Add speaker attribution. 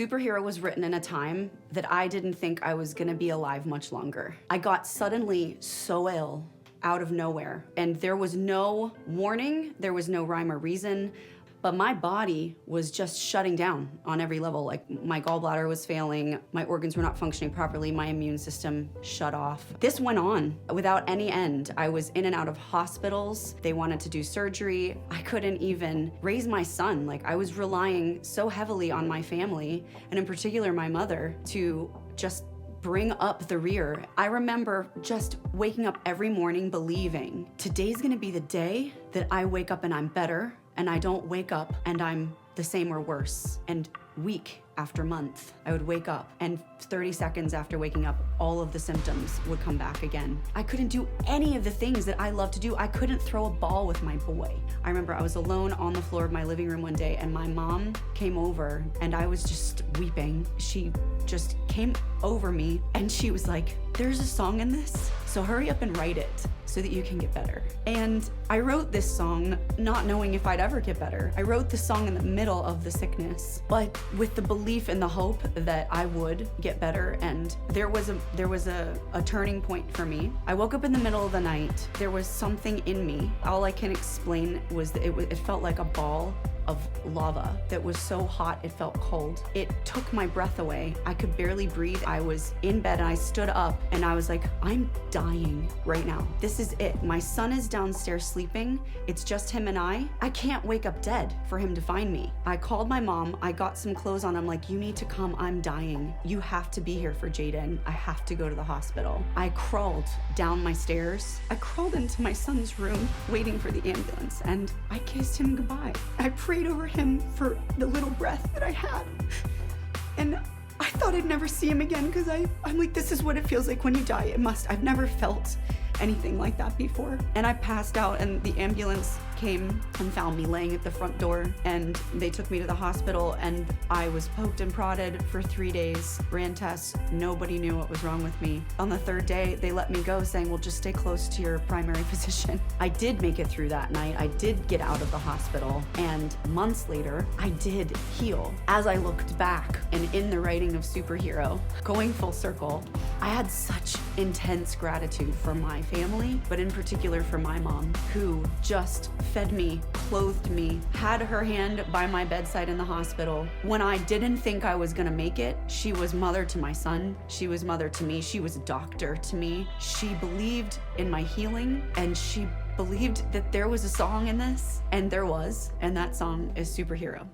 Speaker 1: Superhero was written in a time that I didn't think I was gonna be alive much longer. I got suddenly so ill out of nowhere, and there was no warning, there was no rhyme or reason, but my body was just shutting down on every level. Like, my gallbladder was failing, my organs were not functioning properly, my immune system shut off. This went on without any end. I was in and out of hospitals. They wanted to do surgery. I couldn't even raise my son. Like, I was relying so heavily on my family, and in particular my mother, to just bring up the rear. I remember just waking up every morning believing today's gonna be the day that I wake up and I'm better, and I don't wake up and I'm the same or worse. And week after month, I would wake up, and 30 seconds after waking up, all of the symptoms would come back again. I couldn't do any of the things that I love to do. I couldn't throw a ball with my boy. I remember I was alone on the floor of my living room one day, and my mom came over, and I was just weeping. She just came over me, and she was like, "There's a song in this, so hurry up and write it so that you can get better." And I wrote this song not knowing if I'd ever get better. I wrote this song in the middle of the sickness, but with the belief and the hope that I would get better. And there was a turning point for me. I woke up in the middle of the night. There was something in me. All I can explain was that it felt like a ball of lava that was so hot it felt cold. It took my breath away. I could barely breathe. I was in bed and I stood up and I was like, I'm dying right now. This is it. My son is downstairs sleeping. It's just him and I. I can't wake up dead for him to find me. I called my mom. I got some clothes on. I'm like, you need to come. I'm dying. You have to be here for Jaden. I have to go to the hospital. I crawled down my stairs. I crawled into my son's room waiting for the ambulance, and I kissed him goodbye. I prayed over him for the little breath that I had. And I thought I'd never see him again, because I'm like, this is what it feels like when you die. I've never felt anything like that before. And I passed out, and the ambulance came and found me laying at the front door, and they took me to the hospital, and I was poked and prodded for 3 days, ran tests. Nobody knew what was wrong with me. On the third day, they let me go, saying, well, just stay close to your primary physician. I did make it through that night. I did get out of the hospital, and months later, I did heal. As I looked back, and in the writing of Superhero, going full circle, I had such intense gratitude for my family, but in particular for my mom, who just fed me, clothed me, had her hand by my bedside in the hospital. When I didn't think I was gonna make it, she was mother to my son. She was mother to me. She was doctor to me. She believed in my healing, and she believed that there was a song in this, and there was, and that song is Superhero.